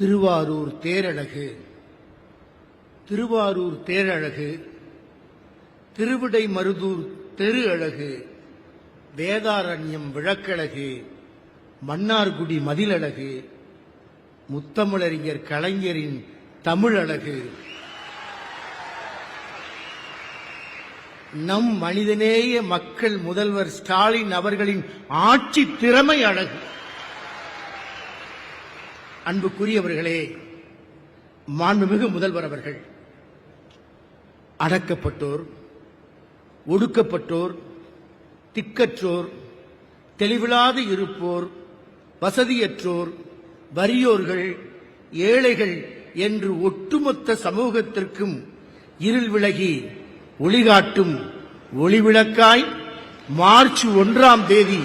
திருவாரூர் தேரழகு, திருவாரூர் தேரழகு, திருவிடை மருதூர் தெரு அழகு, வேதாரண்யம் விளக்கழகு, மன்னார்குடி மதிலழகு, முத்தமிழறிஞர் கலைஞரின் தமிழழகு, நம் மனிதநேய மக்கள் முதல்வர் ஸ்டாலின் அவர்களின் ஆட்சி திறமை அழகு. அன்புக்குரியவர்களே, மாண்புமிகு முதல்வர் அவர்கள் அடக்கப்பட்டோர், ஒடுக்கப்பட்டோர், திக்கற்றோர், தெளிவில்லாது இருப்போர், வசதியற்றோர், வறியோர்கள், ஏழைகள் என்று ஒட்டுமொத்த சமூகத்திற்கும் இருள் விலகி ஒளிகாட்டும் ஒளிவிளக்காய் மார்ச் 1ஆம் தேதி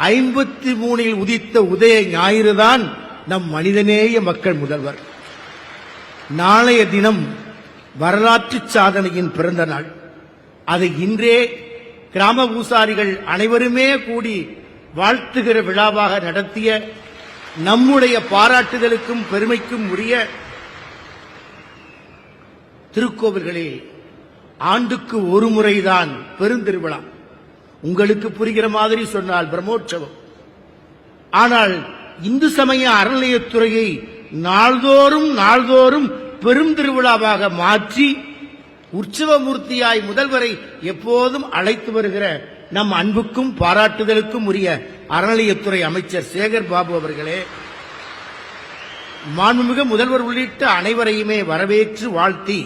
1953 உதித்த உதய ஞாயிறுதான் நம் மனிதநேய மக்கள் முதல்வர். நாளைய தினம் வரலாற்று சாதனையின் பிறந்த நாள். அதை இன்றே கிராம பூசாரிகள் அனைவருமே கூடி வாழ்த்துகிற விழாவாக நடத்திய நம்முடைய பாராட்டுதலுக்கும் பெருமைக்கும் உரிய திருக்கோவில்களில் ஆண்டுக்கு ஒரு முறைதான் பெருந்திருவிழா. உங்களுக்கு புரிகிற மாதிரி சொன்னால் பிரம்மோற்சவம். ஆனால் இந்து சமய அறநிலையத்துறையை நாள்தோறும் பெரும் திருவிழாவாக மாற்றி உற்சவமூர்த்தியாய் முதல்வரை எப்போதும் அழைத்து வருகிற நம் அன்புக்கும் பாராட்டுதலுக்கும் உரிய அறநிலையத்துறை அமைச்சர் சேகர் பாபு அவர்களே, மாண்புமிகு முதல்வர் உள்ளிட்ட அனைவரையுமே வரவேற்று வாழ்த்தி,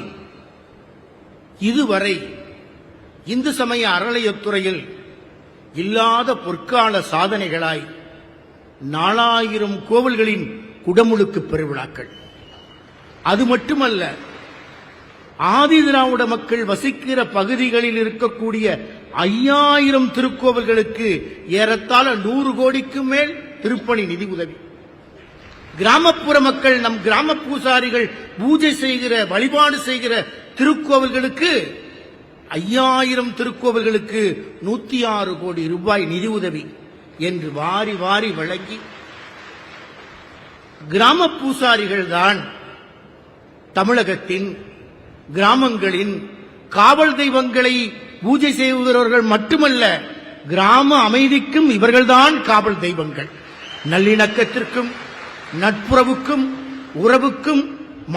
இதுவரை இந்து சமய அறநிலையத்துறையில் இல்லாத பொற்கால சாதனைகளாய் 4000 கோவில்களின் குடமுழுக்கு பெருவிழாக்கள். அது மட்டுமல்ல, ஆதி திராவிட மக்கள் வசிக்கிற பகுதிகளில் இருக்கக்கூடிய 5000 திருக்கோவில்களுக்கு ஏறத்தாழ 100 கோடிக்கு மேல் திருப்பணி நிதி உதவி. கிராமப்புற மக்கள், நம் கிராம பூசாரிகள் பூஜை செய்கிற, வழிபாடு செய்கிற திருக்கோவில்களுக்கு 5000 திருக்கோவில்களுக்கு 106 கோடி ரூபாய் நிதி உதவி என்று வாரி வாரி வழங்கி, கிராம பூசாரிகள் தான் தமிழகத்தின் கிராமங்களின் காவல் தெய்வங்களை பூஜை செய்கிறவர்கள் மட்டுமல்ல, கிராம அமைதிக்கும் இவர்கள்தான் காவல் தெய்வங்கள். நல்லிணக்கத்திற்கும் நட்புறவுக்கும் உறவுக்கும்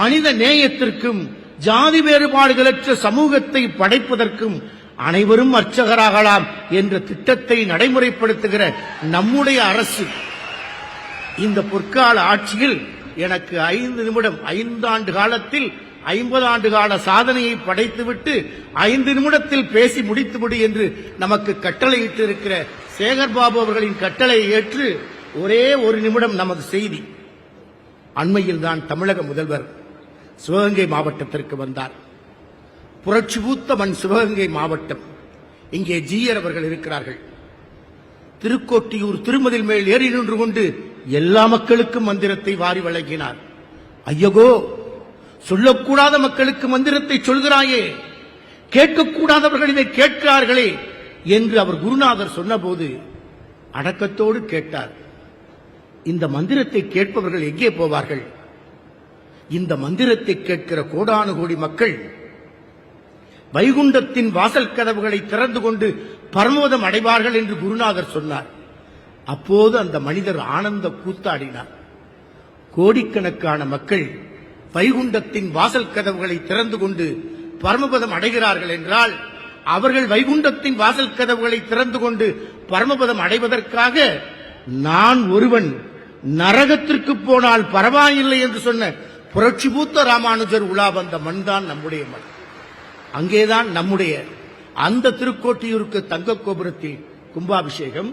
மனித நேயத்திற்கும் ஜாதி வேறுபாடுகளற்ற சமூகத்தை படைப்பதற்கும் அனைவரும் அர்ச்சகராகலாம் என்ற திட்டத்தை நடைமுறைப்படுத்துகிற நம்முடைய அரசு இந்த பொற்கால ஆட்சியில் எனக்கு 5 நிமிடம், 5 ஆண்டு காலத்தில் 50 ஆண்டு கால சாதனையை படைத்துவிட்டு 5 நிமிடத்தில் பேசி முடித்துவிடு என்று நமக்கு கட்டளையிட்டு இருக்கிற சேகர் பாபு அவர்களின் கட்டளையை ஏற்று ஒரே 1 நிமிடம் நமது செய்தி. அண்மையில் தான் தமிழக முதல்வர் சிவகங்கை மாவட்டத்திற்கு வந்தார். புரட்சி பூத்த மண் சிவகங்கை மாவட்டம். இங்கே ஜீயர் அவர்கள் இருக்கிறார்கள். திருக்கோட்டியூர் திருமதில் மேல் ஏறி நின்று கொண்டு எல்லா மக்களுக்கும் மந்திரத்தை வாரி வழங்கினார். ஐயகோ, சொல்லக்கூடாத மக்களுக்கு மந்திரத்தை சொல்கிறாயே, கேட்கக்கூடாதவர்கள் இதை கேட்கிறார்களே என்று அவர் குருநாதர் சொன்னபோது அடக்கத்தோடு கேட்டார். இந்த மந்திரத்தை கேட்பவர்கள் எங்கே போவார்கள்? இந்த மந்திரத்தை கேட்கிற கோடானு கோடி மக்கள் வைகுண்டத்தின் வாசல் கதவுகளை திறந்து கொண்டு பரமோதம் அடைவார்கள் என்று குருநாதர் சொன்னார். அப்போது அந்த மனிதர் ஆனந்த கூத்தாடினார். கோடிக்கணக்கான மக்கள் வைகுண்டத்தின் வாசல் கதவுகளை திறந்து கொண்டு பரமபதம் அடைகிறார்கள் என்றால், அவர்கள் வைகுண்டத்தின் வாசல் கதவுகளை திறந்து கொண்டு பரமபதம் அடைவதற்காக நான் ஒருவன் நரகத்திற்கு போனால் பரவாயில்லை என்று சொன்ன புரட்சி பூத்த ராமானுஜர் உலா வந்த மண் தான் நம்முடைய மண். அங்கேதான் நம்முடைய அந்த திருக்கோட்டியூருக்கு தங்க கோபுரத்தில் கும்பாபிஷேகம்.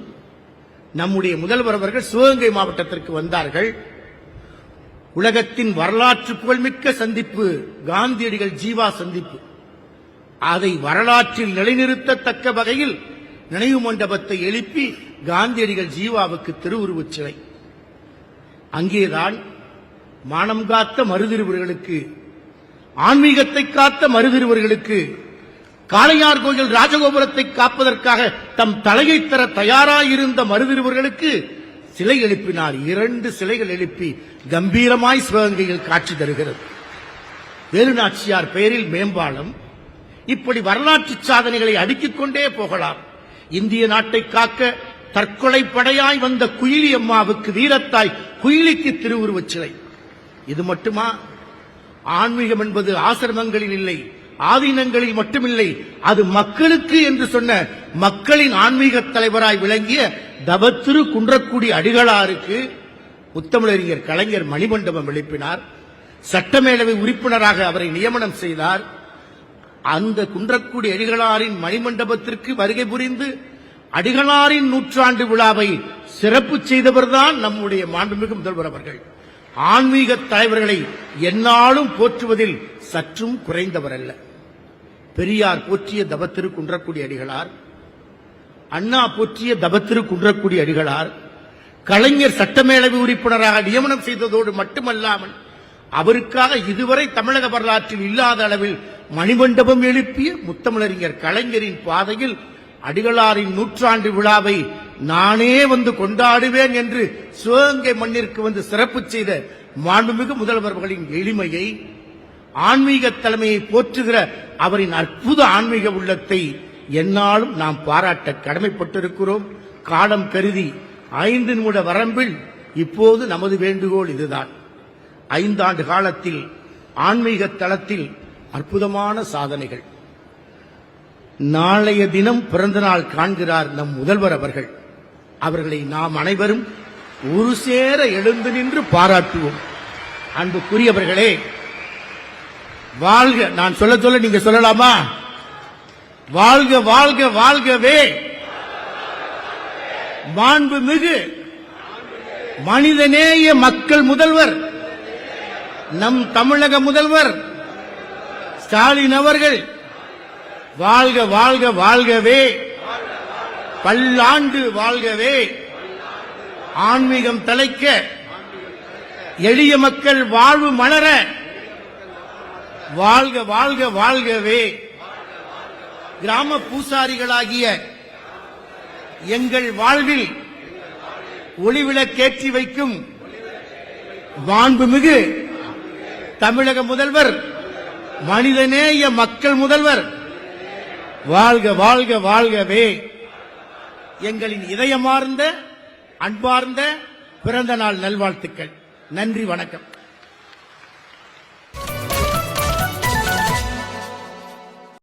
நம்முடைய முதல்வர் அவர்கள் சிவகங்கை மாவட்டத்திற்கு வந்தார்கள். உலகத்தின் வரலாற்று புகழ்மிக்க சந்திப்பு காந்தியடிகள் ஜீவா சந்திப்பு. அதை வரலாற்றில் நிலைநிறுத்தத்தக்க வகையில் நினைவு மண்டபத்தை எழுப்பி காந்தியடிகள் ஜீவாவுக்கு திருவுருவச் சிலை. அங்கேதான் மானம் காத்த மருதிருவர்களுக்கு, ஆன்மீகத்தை காத்த மருதிருவர்களுக்கு, காளையார் கோயில் ராஜகோபுரத்தை காப்பதற்காக தம் தலையை தர தயாராயிருந்த மருதிருவர்களுக்கு சிலை எழுப்பினார். 2 சிலைகள் எழுப்பி கம்பீரமாய் சிவகங்கையில் காட்சி தருகிறது. வேலுநாச்சியார் பெயரில் மேம்பாலம். இப்படி வரலாற்று சாதனைகளை அடுக்கிக் கொண்டே போகலாம். இந்திய நாட்டை காக்க தற்கொலை படையாய் வந்த குயிலி அம்மாவுக்கு வீரத்தாய் குயிலிக்கு திருவுருவச் சிலை. இது மட்டுமா? ஆன்மீகம் என்பது ஆசிரமங்களில் இல்லை, ஆதீனங்களில் மட்டுமில்லை, அது மக்களுக்கு என்று சொன்ன மக்களின் ஆன்மீக தலைவராய் விளங்கிய தவத்திரு குன்றக்குடி அடிகளாருக்கு முத்தமிழறிஞர் கலைஞர் மணிமண்டபம் எழுப்பினார். சட்டமேலவை உறுப்பினராக அவரை நியமனம் செய்தார். அந்த குன்றக்குடி அடிகளாரின் மணிமண்டபத்திற்கு வருகை புரிந்து அடிகளாரின் 100 விழாவை சிறப்பு செய்தவர்தான் நம்முடைய மாண்புமிகு முதல்வர் அவர்கள். ஆன்மீக தலைவர்களை எந்நாளும் போற்றுவதில் சற்றும் குறைந்தவர் அல்ல. பெரியார் போற்றிய தவத்திரு குன்றக்குடி அடிகளார், அண்ணா போற்றிய தவத்திரு குன்றக்குடி அடிகளார், கலைஞர் சட்டமேலவை உறுப்பினராக நியமனம் செய்ததோடு மட்டுமல்லாமல் அவருக்காக இதுவரை தமிழக வரலாற்றில் இல்லாத அளவில் மணிமண்டபம் எழுப்பிய முத்தமிழறிஞர் கலைஞரின் பாதையில் அடிகளாரின் 100 விழாவை நானே வந்து கொண்டாடுவேன் என்று சிவகங்கை மண்ணிற்கு வந்து சிறப்பு செய்த மாண்புமிகு முதல்வர்களின் எளிமையை, ஆன்மீக தலைமையை போற்றுகிற அவரின் அற்புத ஆன்மீக உள்ளத்தை எந்நாளும் நாம் பாராட்ட கடமைப்பட்டிருக்கிறோம். காலம் கருதி 5 நிமிட வரம்பில் இப்போது நமது வேண்டுகோள் இதுதான். 5 ஆண்டு காலத்தில் ஆன்மீக தளத்தில் அற்புதமான சாதனைகள். நாளைய தினம் பிறந்த நாள் காண்கிறார் நம் முதல்வர் அவர்கள். அவர்களை நாம் அனைவரும் ஒரு சேர எழுந்து நின்று பாராட்டுவோம். அன்புக்குரியவர்களே, வாழ்க. நான் சொல்ல சொல்ல நீங்க சொல்லலாமா? வாழ்க வாழ்க வாழ்கவே மாண்புமிகு மனிதநேய மக்கள் முதல்வர் நம் தமிழக முதல்வர் ஸ்டாலின் அவர்கள் வாழ்க வாழ்க வாழ்கவே, பல்லாண்டு வாழ்கவே, ஆன்மீகம் தலைக்க, எளிய மக்கள் வாழ்வு மலர, வாழ்க வாழ்க வாழ்கவே. கிராம பூசாரிகளாகிய எங்கள் வாழ்வில் ஒளிவிளக்கேற்றி வைக்கும் மாண்புமிகு தமிழக முதல்வர், மனிதநேய மக்கள் முதல்வர் வாழ்க வாழ்க வாழ்கவே. எங்களின் இதயமார்ந்த அன்பார்ந்த பிறந்த நாள் நல்வாழ்த்துக்கள். நன்றி, வணக்கம்.